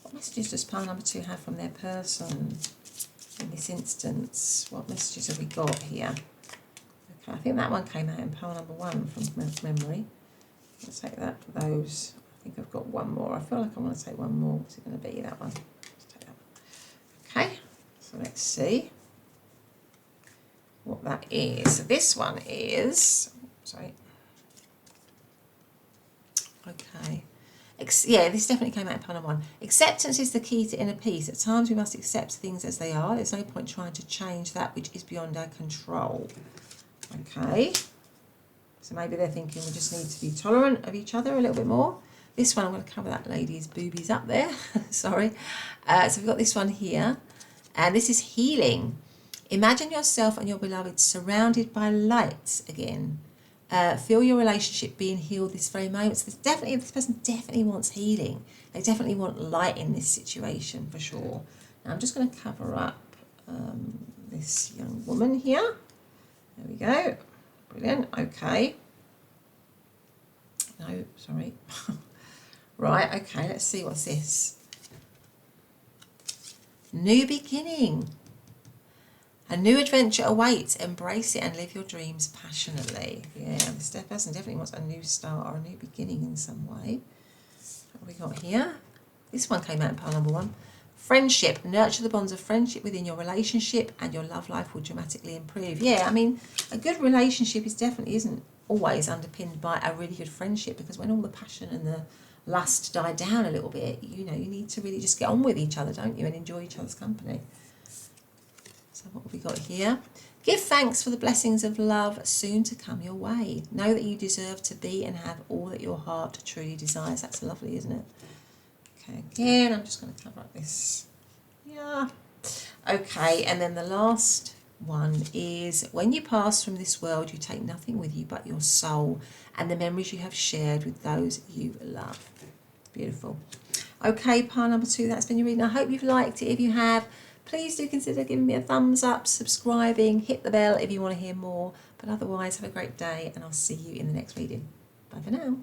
what messages does pile number 2 have from their person in this instance? What messages have we got here? Okay, I think that one came out in pile number 1 from memory. Let's take those. I think I've got one more. I feel like I want to take one more. What's it going to be, that one? Let's take that one. Okay, so let's see what that is. So this one is, sorry. Okay. Yeah, this definitely came out in pile number 1. Acceptance is the key to inner peace. At times we must accept things as they are. There's no point trying to change that which is beyond our control. Okay. So maybe they're thinking we just need to be tolerant of each other a little bit more. This one, I'm going to cover that lady's boobies up there. Sorry. So we've got this one here. And this is healing. Imagine yourself and your beloved surrounded by light again. Feel your relationship being healed this very moment. So this person definitely wants healing. They definitely want light in this situation, for sure. Now I'm just going to cover up this young woman here. There we go. Brilliant. Okay. No, sorry. Right, okay, let's see, what's this? New beginning. A new adventure awaits. Embrace it and live your dreams passionately. Yeah, this person definitely wants a new start or a new beginning in some way. What have we got here? This one came out in pile number 1. Friendship. Nurture the bonds of friendship within your relationship and your love life will dramatically improve. Yeah, I mean, a good relationship isn't always underpinned by a really good friendship, because when all the passion and the lust die down a little bit, you know, you need to really just get on with each other, don't you, and enjoy each other's company. So what have we got here? Give thanks for the blessings of love soon to come your way. Know that you deserve to be and have all that your heart truly desires. That's lovely, isn't it? Okay, again, I'm just going to cover up this. Yeah. Okay, and then the last one is, when you pass from this world, you take nothing with you but your soul and the memories you have shared with those you love. Beautiful. Okay, pile number 2, that's been your reading. I hope you've liked it. If you have, please do consider giving me a thumbs up, subscribing, hit the bell if you want to hear more. But otherwise, have a great day, and I'll see you in the next reading. Bye for now.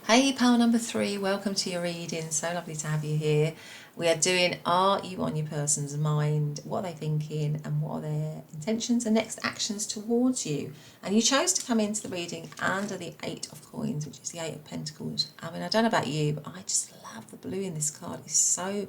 Hey, pile number 3, welcome to your reading. So lovely to have you here. We are doing, are you on your person's mind? What are they thinking, and what are their intentions and next actions towards you? And you chose to come into the reading under the 8 of coins, which is the 8 of Pentacles. I mean, I don't know about you, but I just love the blue in this card. It's so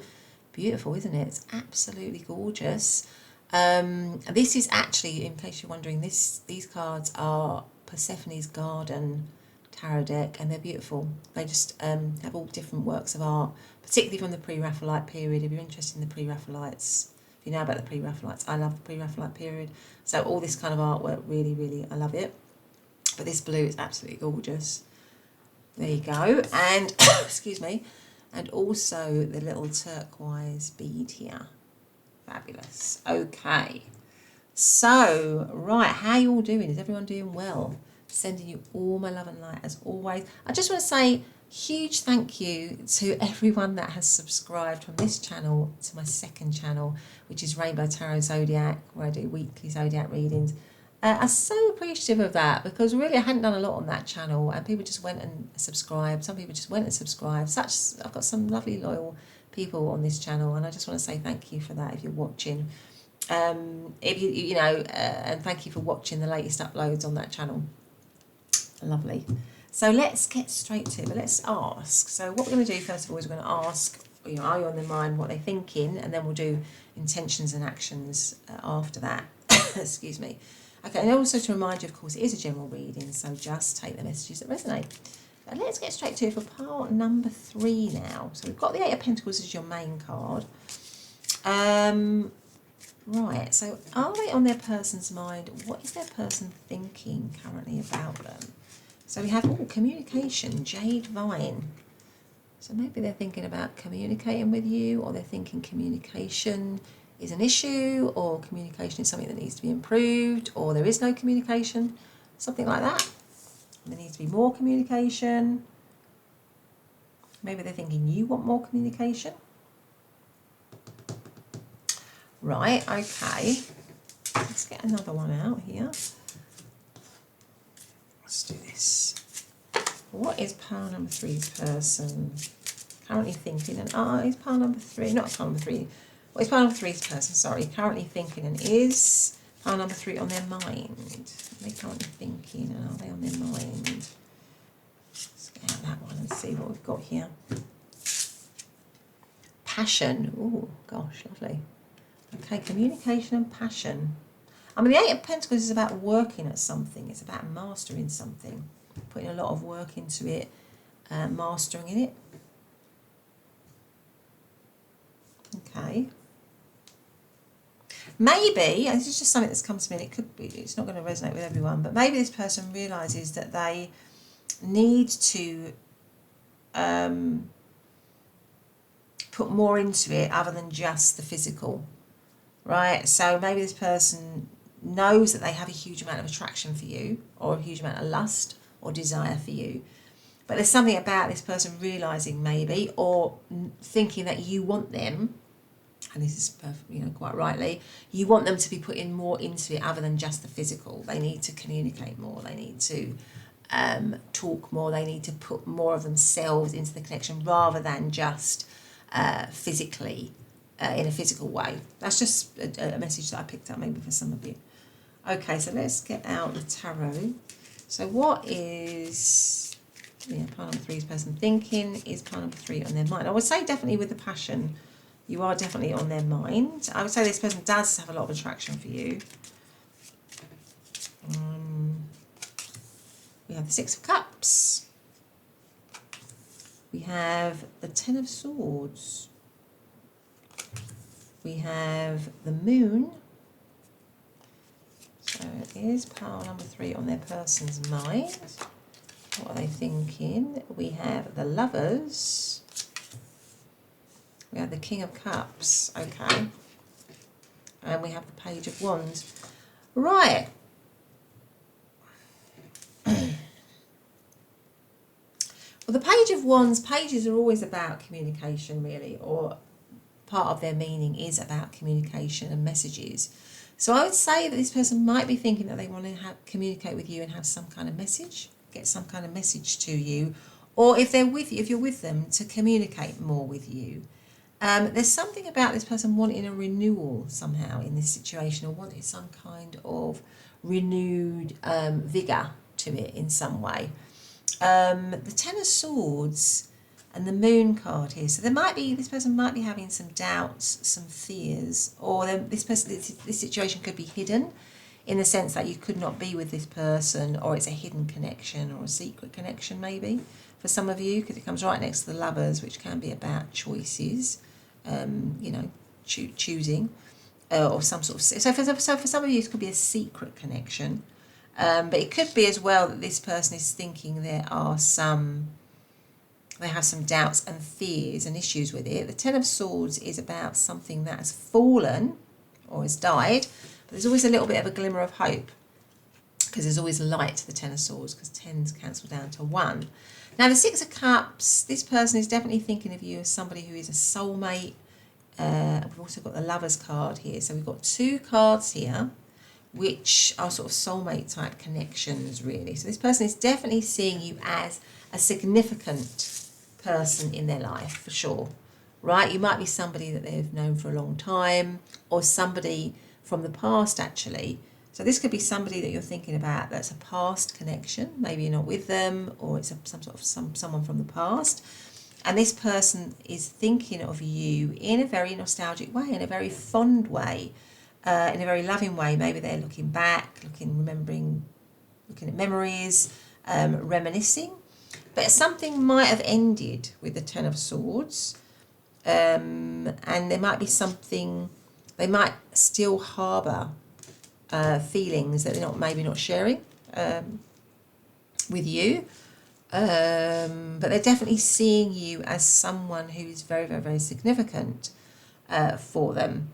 beautiful, isn't it? It's absolutely gorgeous. This is actually, in case you're wondering, these cards are Persephone's Garden tarot deck, and they're beautiful. They just have all different works of art, particularly from the pre-Raphaelite period. If you're interested in the pre-Raphaelites, if you know about the pre-Raphaelites, I love the pre-Raphaelite period. So all this kind of artwork, really, really, I love it. But this blue is absolutely gorgeous. There you go. And, excuse me, and also the little turquoise bead here. Fabulous. Okay. So, right, how you all doing? Is everyone doing well? Sending you all my love and light as always. I just want to say huge thank you to everyone that has subscribed from this channel to my second channel, which is Rainbow Tarot Zodiac, where I do weekly Zodiac readings. I'm so appreciative of that, because really I hadn't done a lot on that channel, and people just went and subscribed. Some people just went and subscribed. I've got some lovely loyal people on this channel, and I just want to say thank you for that if you're watching. If you know, and thank you for watching the latest uploads on that channel. Lovely. So let's get straight to it. But let's ask. So what we're going to do first of all is we're going to ask, you know, are you on their mind, what they're thinking, and then we'll do intentions and actions after that. Excuse me. Okay, and also to remind you, of course, it is a general reading, so just take the messages that resonate. But let's get straight to it for part number 3 now. So we've got the 8 of Pentacles as your main card. Right, so are they on their person's mind? What is their person thinking currently about them? So we have, communication, Jade Vine. So maybe they're thinking about communicating with you, or they're thinking communication is an issue, or communication is something that needs to be improved, or there is no communication, something like that. There needs to be more communication. Maybe they're thinking you want more communication. Right, okay. Let's get another one out here. Let's do this. What is pile number 3's person currently thinking? And is pile number 3, not pile number 3. What is pile number 3's person, sorry, currently thinking, and is pile number 3 on their mind? Are they currently thinking, and are they on their mind? Let's get out that one and see what we've got here. Passion. Oh, gosh, lovely. Okay, communication and passion. I mean, the 8 of Pentacles is about working at something. It's about mastering something, putting a lot of work into it, mastering in it. Okay. Maybe, and this is just something that's come to me, and it could be, it's not going to resonate with everyone, but maybe this person realises that they need to put more into it other than just the physical. Right, so maybe this person knows that they have a huge amount of attraction for you, or a huge amount of lust or desire for you, but there's something about this person realising maybe, or thinking that you want them, and this is, you know, quite rightly, you want them to be putting more into it other than just the physical. They need to communicate more, they need to talk more, they need to put more of themselves into the connection rather than just physically, in a physical way. That's just a message that I picked up maybe for some of you. Okay, so let's get out the tarot. So what is, yeah, pile number 3's person thinking? Is pile number 3 on their mind? I would say definitely with the passion, you are definitely on their mind. I would say this person does have a lot of attraction for you. We have the 6 of Cups. We have the 10 of Swords. we have the Moon. So it is pile number 3 on their person's mind. What are they thinking? We have the Lovers. We have the King of Cups. Okay. And we have the Page of Wands. Right. Well, the Page of Wands, pages are always about communication, really, or part of their meaning is about communication and messages. So I would say that this person might be thinking that they want to communicate with you and have some kind of message, get some kind of message to you, or if they're with you, if you're with them, to communicate more with you. There's something about this person wanting a renewal somehow in this situation, or wanting some kind of renewed vigour to it in some way. The Ten of Swords and the Moon card here. So this person might be having some doubts, some fears, or this situation could be hidden in the sense that you could not be with this person, or it's a hidden connection or a secret connection maybe for some of you, because it comes right next to the Lovers, which can be about choices, choosing, or some sort of. So for some of you, it could be a secret connection. But it could be as well that this person is thinking they have some doubts and fears and issues with it. The Ten of Swords is about something that has fallen or has died, but there's always a little bit of a glimmer of hope, because there's always light to the Ten of Swords, because 10s cancel down to 1. Now the Six of Cups, this person is definitely thinking of you as somebody who is a soulmate. We've also got the Lovers card here, so we've got 2 cards here which are sort of soulmate type connections, really. So this person is definitely seeing you as a significant person in their life, for sure, right? You might be somebody that they've known for a long time, or somebody from the past, actually. So this could be somebody that you're thinking about that's a past connection. Maybe you're not with them, or it's someone from the past. And this person is thinking of you in a very nostalgic way, in a very fond way, in a very loving way. Maybe they're looking back, looking at memories, reminiscing. But something might have ended with the Ten of Swords, and there might be something, they might still harbour feelings that they're maybe not sharing with you, but they're definitely seeing you as someone who is very, very, very significant for them.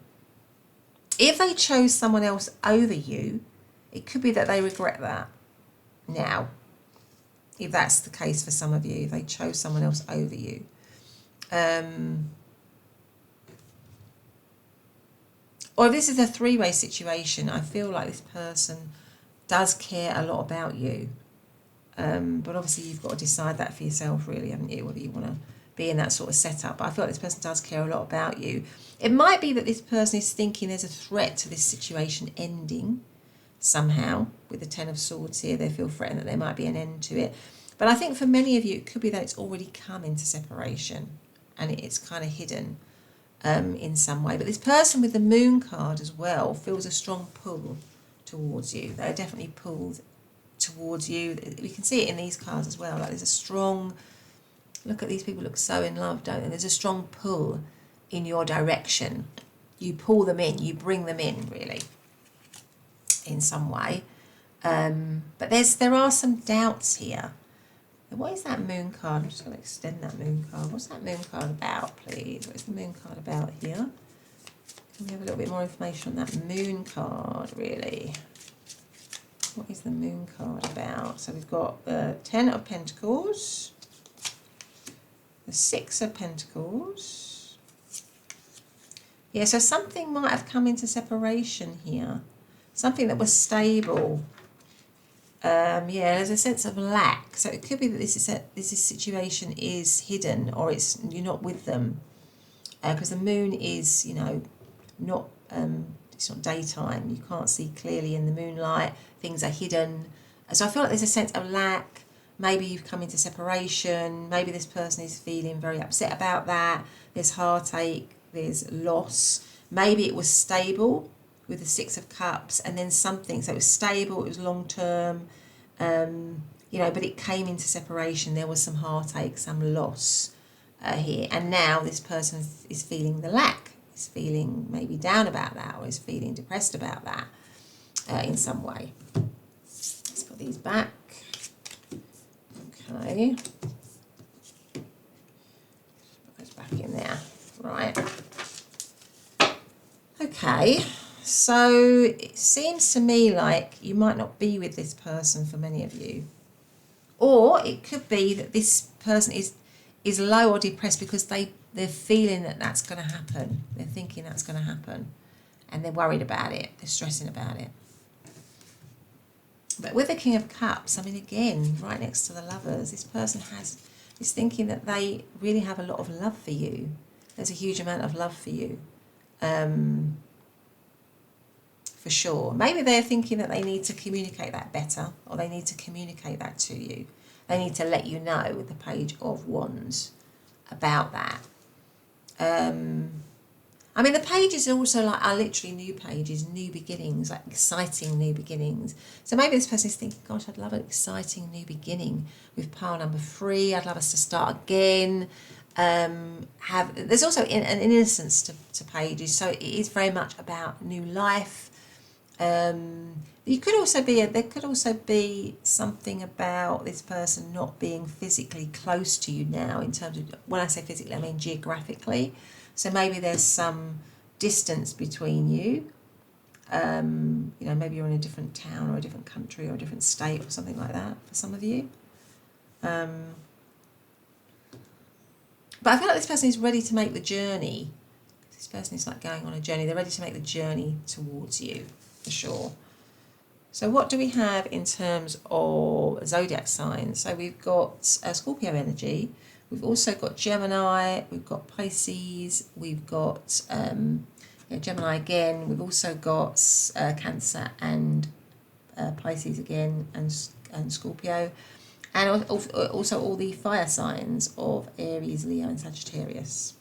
If they chose someone else over you, it could be that they regret that now. If that's the case for some of you, if they chose someone else over you. Or if this is a 3-way situation, I feel like this person does care a lot about you. But obviously you've got to decide that for yourself, really, haven't you, whether you want to be in that sort of setup. But I feel like this person does care a lot about you. It might be that this person is thinking there's a threat to this situation ending somehow. With the Ten of Swords here, they feel threatened that there might be an end to it. But I think for many of you, it could be that it's already come into separation and it's kind of hidden in some way. But this person with the Moon card as well feels a strong pull towards you. They're definitely pulled towards you. We can see it in these cards as well. Like there's a strong, look at these people, look so in love, don't they? There's a strong pull in your direction. You pull them in, you bring them in, really, in some way. But there are some doubts here. What is that Moon card? I'm just going to extend that Moon card. What's that Moon card about, please? What is the Moon card about here? Can we have a little bit more information on that Moon card, really? What is the Moon card about? So we've got the 10 of Pentacles, the 6 of Pentacles. Yeah, so something might have come into separation here. Something that was stable. Yeah, there's a sense of lack. So it could be that this situation is hidden, or you're not with them. Because the Moon is, not it's not daytime. You can't see clearly in the moonlight. Things are hidden. So I feel like there's a sense of lack. Maybe you've come into separation. Maybe this person is feeling very upset about that. There's heartache. There's loss. Maybe it was stable with the 6 of Cups, and then something. So it was stable. It was long term. But it came into separation. There was some heartache, some loss here. And now this person is feeling the lack. is feeling maybe down about that, or is feeling depressed about that in some way. Let's put these back. Okay. Put those back in there. Right. Okay. So it seems to me like you might not be with this person for many of you. Or it could be that this person is low or depressed because they're feeling that that's going to happen. They're thinking that's going to happen. And they're worried about it. They're stressing about it. But with the King of Cups, I mean, again, right next to the Lovers, this person is thinking that they really have a lot of love for you. There's a huge amount of love for you. For sure. Maybe they're thinking that they need to communicate that better, or they need to communicate that to you. They need to let you know with the Page of Wands about that. I mean, the pages also are literally new pages, new beginnings, like exciting new beginnings. So maybe this person is thinking, gosh, I'd love an exciting new beginning with pile number 3. I'd love us to start again. There's also an innocence to pages, so it is very much about new life. There could also be something about this person not being physically close to you now, in terms of, when I say physically, I mean geographically. So maybe there's some distance between you. You know, maybe you're in a different town or a different country or a different state or something like that for some of you. But I feel like this person is ready to make the journey. This person is like going on a journey. They're ready to make the journey towards you, for sure. So what do we have in terms of zodiac signs? So we've got Scorpio energy. We've also got Gemini. We've got Pisces. We've got Gemini again. We've also got Cancer and Pisces again, and Scorpio. And also all the fire signs of Aries, Leo and Sagittarius.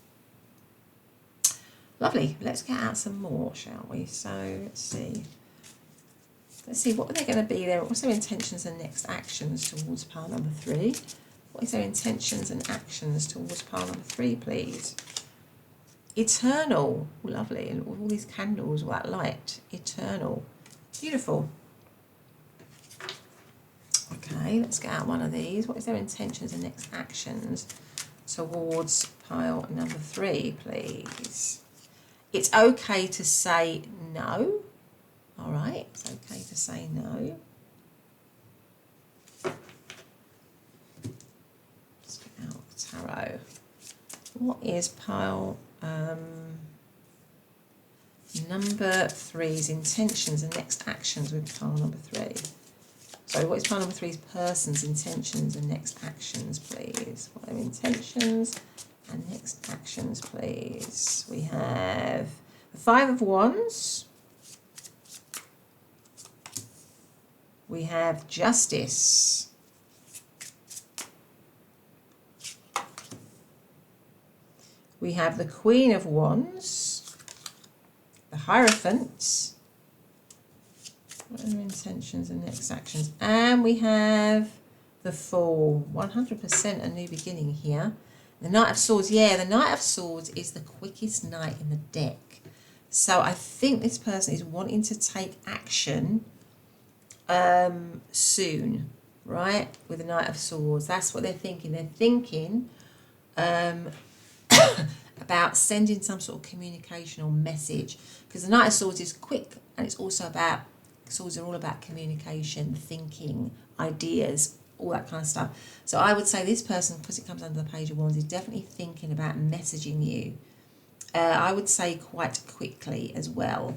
Lovely. Let's get out some more, shall we? So let's see. Let's see, what are they going to be there? What's their intentions and next actions towards pile number 3? What is their intentions and actions towards pile number 3, please? Eternal. Ooh, lovely. And all these candles, all that light. Eternal. Beautiful. Okay, let's get out one of these. What is their intentions and next actions towards pile number 3, please? It's okay to say no. All right, it's okay to say no. Let's get out tarot. What is pile number 3's intentions and next actions with pile number 3? Sorry, what is pile number 3's person's intentions and next actions, please? What are their intentions and next actions, please? We have the 5 of Wands. We have Justice. We have the Queen of Wands. The Hierophant. What are their intentions and next actions? And we have the Fool. 100% a new beginning here. The Knight of Swords. Yeah, the Knight of Swords is the quickest knight in the deck. So I think this person is wanting to take action soon, right? With the Knight of Swords. That's what they're thinking. They're thinking about sending some sort of communication or message. Because the Knight of Swords is quick, and it's also about, swords are all about communication, thinking, ideas, all that kind of stuff. So I would say this person, because it comes under the Page of Wands, is definitely thinking about messaging you. I would say quite quickly as well.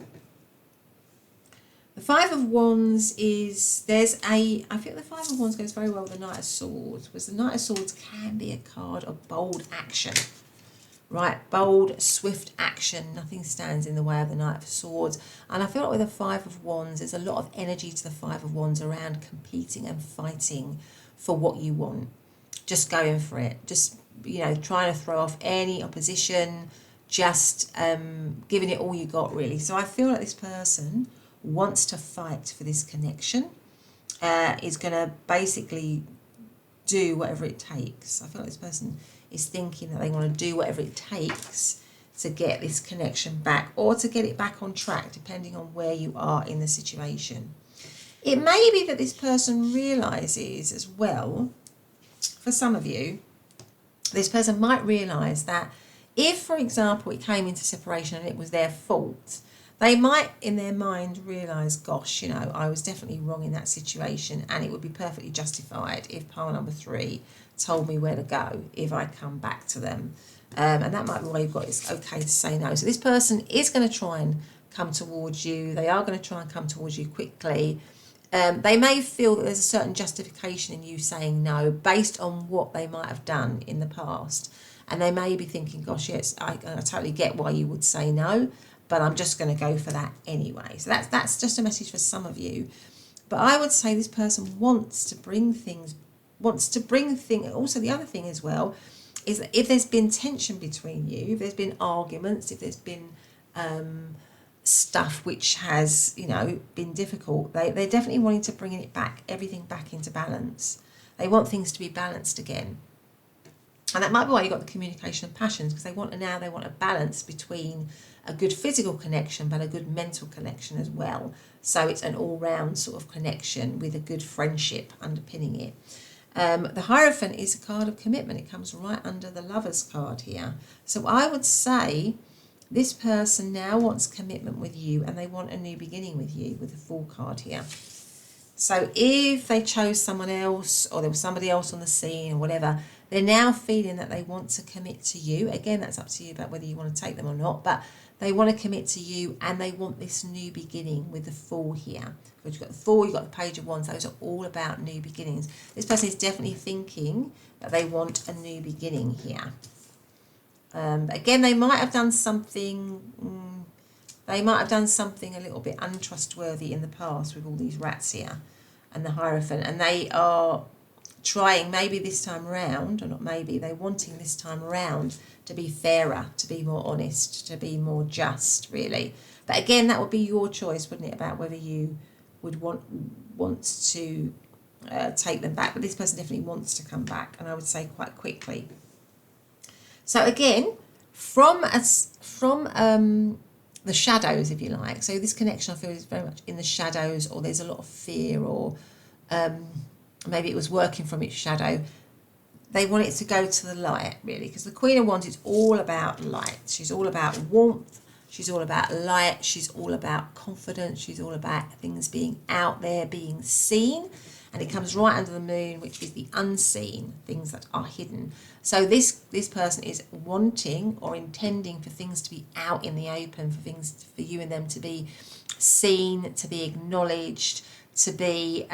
The 5 of Wands is, I feel the 5 of Wands goes very well with the Knight of Swords, because the Knight of Swords can be a card of bold action, right? Bold, swift action. Nothing stands in the way of the Knight of Swords. And I feel like with the 5 of Wands, there's a lot of energy to the 5 of Wands around competing and fighting for what you want. Just going for it. Just, you know, trying to throw off any opposition. Just giving it all you got, really. So I feel like this person wants to fight for this connection, is going to basically do whatever it takes. I feel like this person is thinking that they want to do whatever it takes to get this connection back, or to get it back on track, depending on where you are in the situation. It may be that this person realises as well, for some of you, this person might realise that if, for example, it came into separation and it was their fault, they might in their mind realise, gosh, you know, I was definitely wrong in that situation, and it would be perfectly justified if pile number 3 told me where to go if I come back to them. And that might be why you've got it's okay to say no. So this person is going to try and come towards you. They are going to try and come towards you quickly. They may feel that there's a certain justification in you saying no based on what they might have done in the past. And they may be thinking, gosh, yes, I totally get why you would say no, but I'm just going to go for that anyway. So that's just a message for some of you. But I would say this person wants to bring things. Also, the other thing as well is that if there's been tension between you, if there's been arguments, if there's been stuff which has, you know, been difficult, they're definitely wanting to bring it back, everything back into balance. They want things to be balanced again. And that might be why you got the communication of passions, because they want a balance between a good physical connection but a good mental connection as well. So it's an all-round sort of connection with a good friendship underpinning it. The Hierophant is a card of commitment. It comes right under the Lovers card here. So I would say this person now wants commitment with you, and they want a new beginning with you with the Fool card here. So if they chose someone else, or there was somebody else on the scene or whatever, they're now feeling that they want to commit to you. Again, that's up to you about whether you want to take them or not, but they want to commit to you, and they want this new beginning with the Fool here. But you've got the Fool, you've got the Page of Wands. Those are all about new beginnings. This person is definitely thinking that they want a new beginning here. Again, they might have done something. They might have done something a little bit untrustworthy in the past with all these rats here and the Hierophant, and they are trying maybe this time around, or not maybe, they're wanting this time around to be fairer, to be more honest, to be more just, really. But again, that would be your choice, wouldn't it, about whether you would want to take them back. But this person definitely wants to come back, and I would say quite quickly. So again, from the shadows, if you like. So this connection, I feel, is very much in the shadows, or there's a lot of fear, or maybe it was working from its shadow. They want it to go to the light, really, because the Queen of Wands is all about light. She's all about warmth. She's all about light. She's all about confidence. She's all about things being out there, being seen. And it comes right under the Moon, which is the unseen, things that are hidden. So this person is wanting or intending for things to be out in the open, for you and them to be seen, to be acknowledged, to be,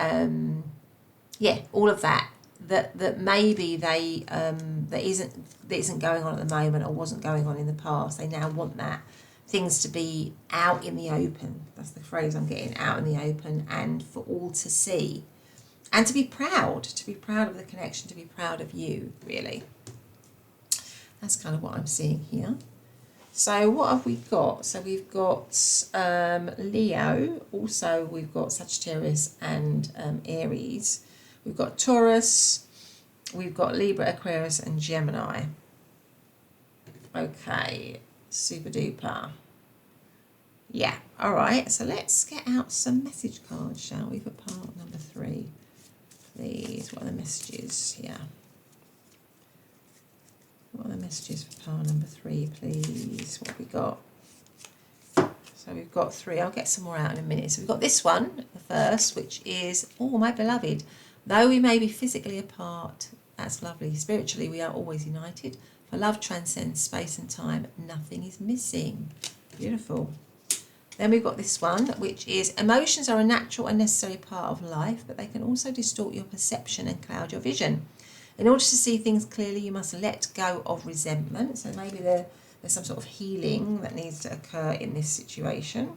all of that. That maybe that isn't going on at the moment, or wasn't going on in the past. They now want that. Things to be out in the open. That's the phrase I'm getting, out in the open, and for all to see. And to be proud of the connection, to be proud of you, really. That's kind of what I'm seeing here. So what have we got? So we've got Leo, also we've got Sagittarius and Aries. We've got Taurus, we've got Libra, Aquarius and Gemini. Okay, super duper. Yeah, all right, so let's get out some message cards, shall we, for part number 3. Please, what are the messages here? What are the messages for part number 3, please? What have we got? So we've got 3. I'll get some more out in a minute. So we've got this one, the first, which is, oh, my beloved. Though we may be physically apart, that's lovely. Spiritually, we are always united. For love transcends space and time. Nothing is missing. Beautiful. Then we've got this one, which is emotions are a natural and necessary part of life, but they can also distort your perception and cloud your vision. In order to see things clearly, you must let go of resentment. So maybe there's some sort of healing that needs to occur in this situation.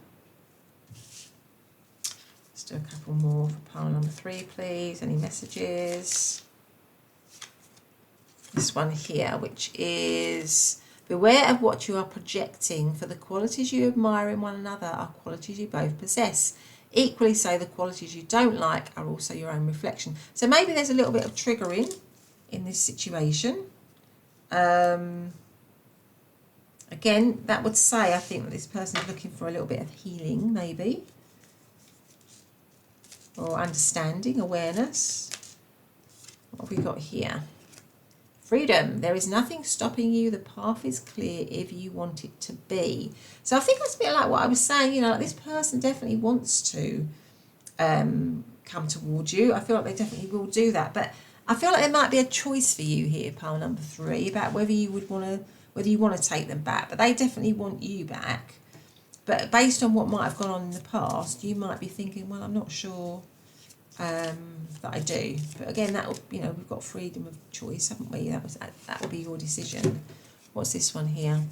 Let's do a couple more for pile number 3, please. Any messages? This one here, which is, beware of what you are projecting, for the qualities you admire in one another are qualities you both possess. Equally so, the qualities you don't like are also your own reflection. So maybe there's a little bit of triggering in this situation. Again, that would say, I think, that this person is looking for a little bit of healing, maybe. Or understanding, awareness. What have we got here? Freedom. There is nothing stopping you. The path is clear if you want it to be. So I think that's a bit like what I was saying, you know, like this person definitely wants to come towards you. I feel like they definitely will do that. But I feel like there might be a choice for you here, pile number 3, about whether you would want to, whether you want to take them back. But they definitely want you back. But based on what might have gone on in the past, you might be thinking, well, I'm not sure that I do. But again, that will, you know, we've got freedom of choice, haven't we? That will be your decision. What's this one here?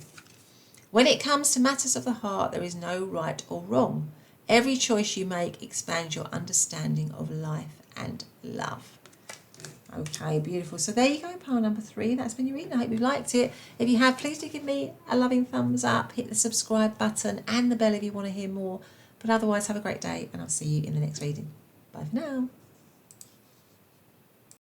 When it comes to matters of the heart, there is no right or wrong. Every choice you make expands your understanding of life and love. Okay, beautiful. So there you go, pile number 3. That's been your reading. I hope you liked it. If you have, please do give me a loving thumbs up. Hit the subscribe button and the bell if you want to hear more. But otherwise, have a great day, and I'll see you in the next reading. Bye for now.